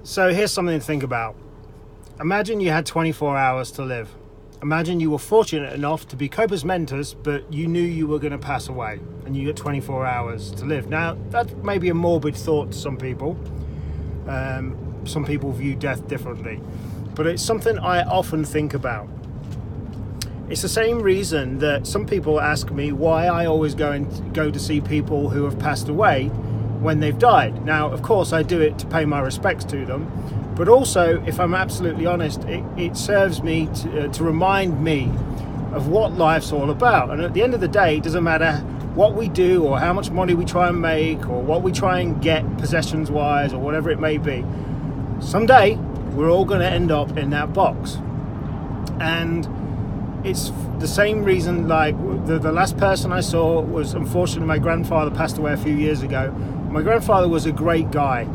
So here's something to think about. Imagine you had 24 hours to live. Imagine you were fortunate enough to be Copa's mentors, but you knew you were going to pass away and you got 24 hours to live. Now, that may be a morbid thought to some people. Some people view death differently, but it's something I often think about. It's the same reason that some people ask me why I always go to see people who have passed away when they've died. Now, of course, I do it to pay my respects to them, but also, if I'm absolutely honest, it serves me to remind me of what life's all about. And at the end of the day, it doesn't matter what we do or how much money we try and make or what we try and get possessions-wise or whatever it may be. Someday, we're all going to end up in that box. And it's the same reason, like the last person I saw was, unfortunately, my grandfather passed away a few years ago. My grandfather was a great guy.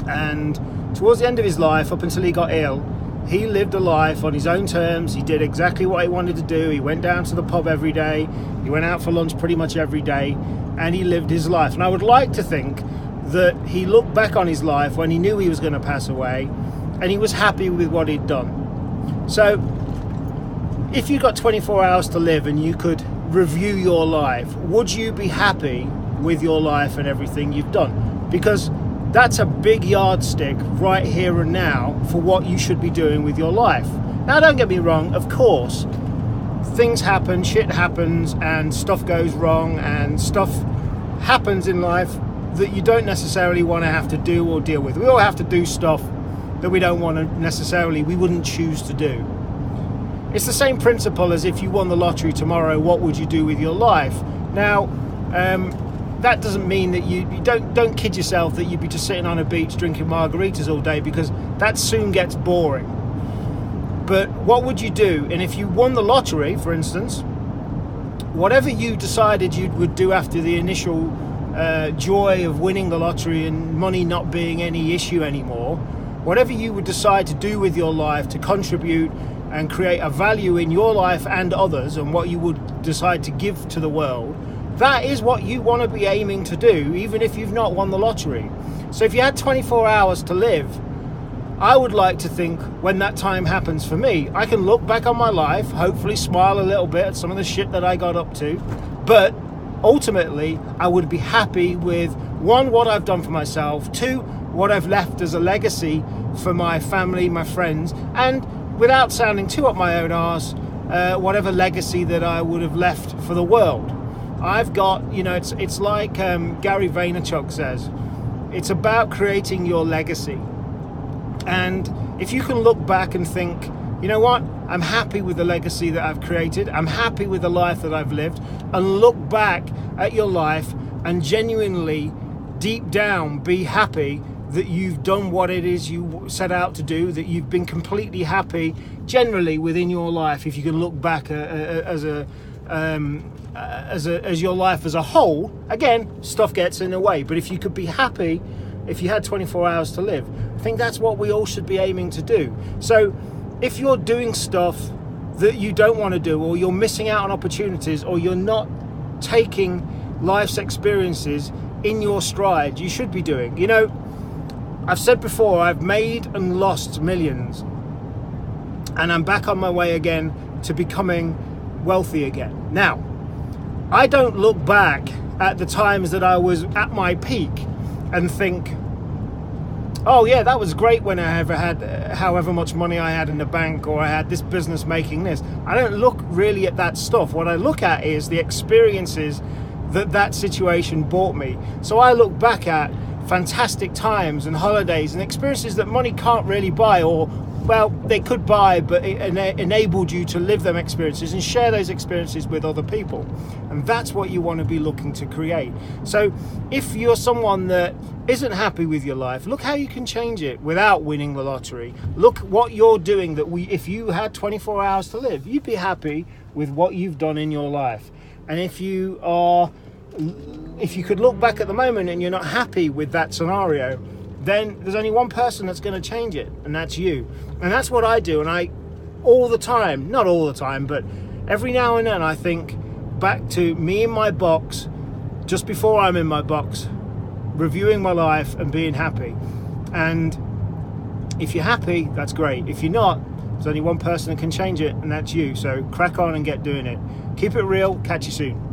And towards the end of his life, up until he got ill, he lived a life on his own terms. He did exactly what he wanted to do. He went down to the pub every day. He went out for lunch pretty much every day. And he lived his life. And I would like to think that he looked back on his life when he knew he was going to pass away, and he was happy with what he'd done. So, if you got 24 hours to live and you could review your life, would you be happy with your life and everything you've done? Because that's a big yardstick right here and now for what you should be doing with your life. Now, don't get me wrong, of course, things happen, shit happens, and stuff goes wrong, and stuff happens in life that you don't necessarily want to have to do or deal with. We all have to do stuff that we don't want to necessarily, we wouldn't choose to do. It's the same principle as if you won the lottery tomorrow, what would you do with your life? Now, that doesn't mean that you don't kid yourself that you'd be just sitting on a beach drinking margaritas all day, because that soon gets boring. But what would you do? And if you won the lottery, for instance, whatever you decided you would do after the initial joy of winning the lottery and money not being any issue anymore, whatever you would decide to do with your life to contribute and create a value in your life and others, and what you would decide to give to the world, that is what you want to be aiming to do, even if you've not won the lottery. So if you had 24 hours to live, I would like to think when that time happens for me, I can look back on my life, hopefully smile a little bit at some of the shit that I got up to, but ultimately I would be happy with, one, what I've done for myself, two, what I've left as a legacy for my family, my friends, and without sounding too up my own arse, whatever legacy that I would have left for the world. I've got, it's like Gary Vaynerchuk says, it's about creating your legacy. And if you can look back and think, you know what, I'm happy with the legacy that I've created, I'm happy with the life that I've lived, and look back at your life and genuinely, deep down, be happy that you've done what it is you set out to do, that you've been completely happy generally within your life. If you can look back as your life as a whole, again, stuff gets in the way, but if you could be happy if you had 24 hours to live, I think that's what we all should be aiming to do. So if you're doing stuff that you don't want to do, or you're missing out on opportunities, or you're not taking life's experiences in your stride, you should be doing. I've said before, I've made and lost millions, and I'm back on my way again to becoming wealthy again. Now, I don't look back at the times that I was at my peak and think, oh yeah, that was great when I ever had however much money I had in the bank, or I had this business making this. I don't look really at that stuff. What I look at is the experiences that situation brought me. So I look back at fantastic times and holidays and experiences that money can't really buy, or, well, they could buy, but it enabled you to live them experiences and share those experiences with other people. And that's what you want to be looking to create. So if you're someone that isn't happy with your life, look how you can change it without winning the lottery. Look what you're doing that if you had 24 hours to live, you'd be happy with what you've done in your life. And if you could look back at the moment and you're not happy with that scenario, then there's only one person that's going to change it, and that's you. And that's what I do. And I, all the time, not all the time, but every now and then, I think back to me in my box, just before I'm in my box, reviewing my life and being happy. And If you're happy, that's great. If you're not, there's only one person that can change it, and that's you. So crack on and get doing it. Keep it real. Catch you soon.